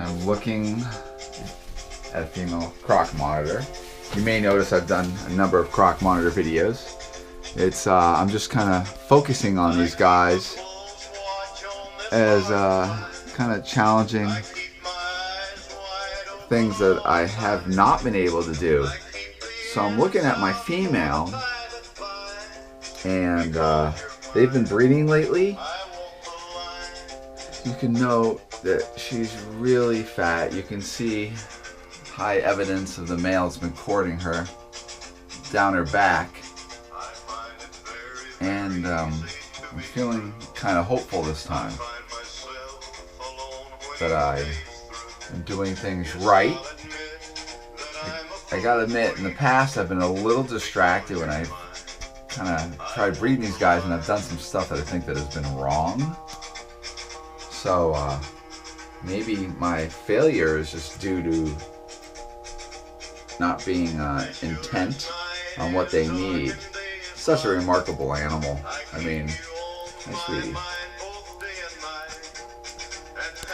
I'm looking at a female croc monitor. You may notice I've done a number of croc monitor videos. It's I'm just kind of focusing on these guys as kind of challenging things that I have not been able to do. So I'm looking at my female, and they've been breeding lately. You can note that she's really fat. You can see high evidence of the male's been courting her down her back. And I'm feeling kind of hopeful this time that I am doing things right. I gotta admit, in the past I've been a little distracted when I kind of tried breeding these guys, and I've done some stuff that I think that has been wrong. So maybe my failure is just due to not being intent on what they need. Such a remarkable animal. I mean, hi sweetie.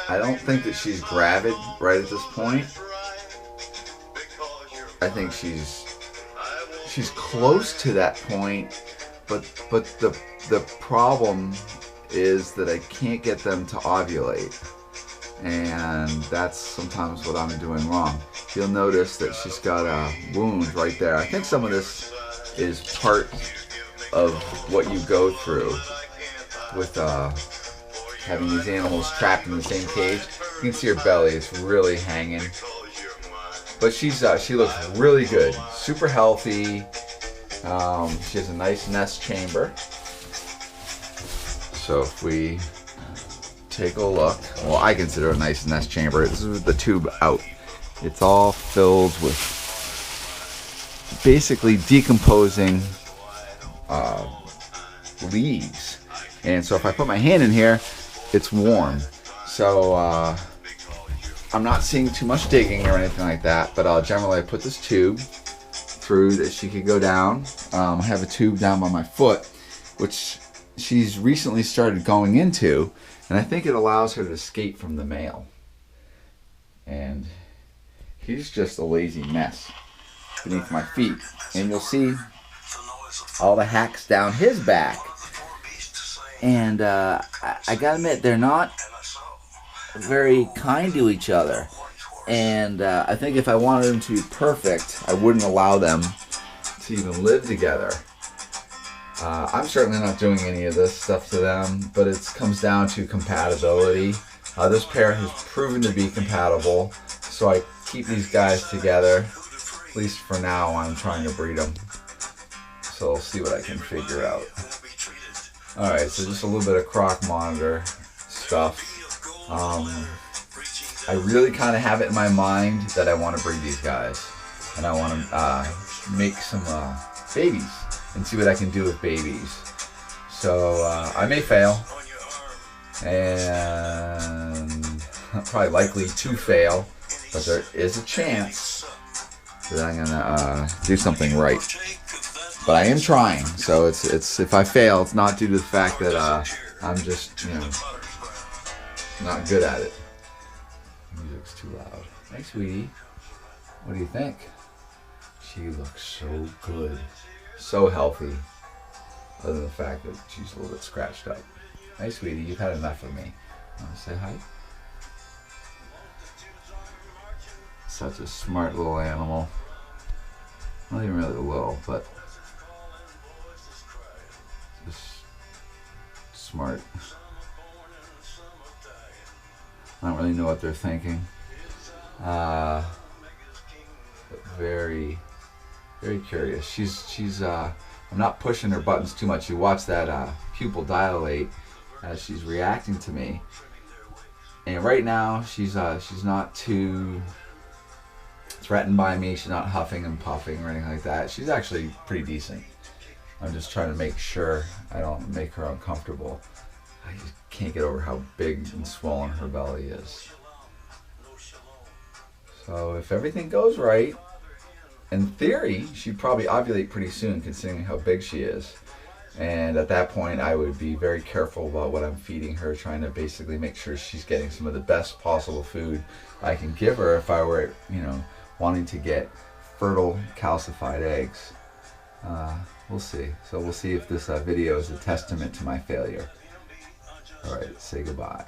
I don't think that she's gravid right at this point. I think she's close to that point, but the problem is that I can't get them to ovulate, and that's sometimes what I'm doing wrong. You'll notice that she's got a wound right there. I think some of this is part of what you go through with having these animals trapped in the same cage. You can see her belly is really hanging, but she looks really good, super healthy. She has a nice nest chamber. So if we take a look, well, I consider it a nice nest chamber. This is the tube out. It's all filled with basically decomposing leaves. And so if I put my hand in here, it's warm. So I'm not seeing too much digging or anything like that, but generally I put this tube through that she could go down. I have a tube down by my foot, which she's recently started going into, and I think it allows her to escape from the male. And he's just a lazy mess beneath my feet. And you'll see all the hacks down his back. And I gotta admit, they're not very kind to each other. And I think if I wanted them to be perfect, I wouldn't allow them to even live together. I'm certainly not doing any of this stuff to them, but it comes down to compatibility. This pair has proven to be compatible, so I keep these guys together. At least for now, I'm trying to breed them. So I'll see what I can figure out. Alright, so just a little bit of croc monitor stuff. I really kind of have it in my mind that I want to breed these guys. And I want to make some babies and see what I can do with babies. So I may fail, and probably likely to fail, but there is a chance that I'm gonna do something right. But I am trying, so it's if I fail, it's not due to the fact that I'm just not good at it. Music's too loud. Hey, sweetie, what do you think? She looks so good, so healthy. Other than the fact that she's a little bit scratched up. Hey, sweetie, you've had enough of me. Want to say hi? Such a smart little animal. Not even really little, but just smart. I don't really know what they're thinking. But very, very curious. She's I'm not pushing her buttons too much. You watch that pupil dilate as she's reacting to me. And right now she's not too threatened by me. She's not huffing and puffing or anything like that. She's actually pretty decent. I'm just trying to make sure I don't make her uncomfortable. I just can't get over how big and swollen her belly is. So if everything goes right, in theory, she'd probably ovulate pretty soon considering how big she is. And at that point, I would be very careful about what I'm feeding her, trying to basically make sure she's getting some of the best possible food I can give her if I were, wanting to get fertile calcified eggs. We'll see. So we'll see if this video is a testament to my failure. All right, say goodbye.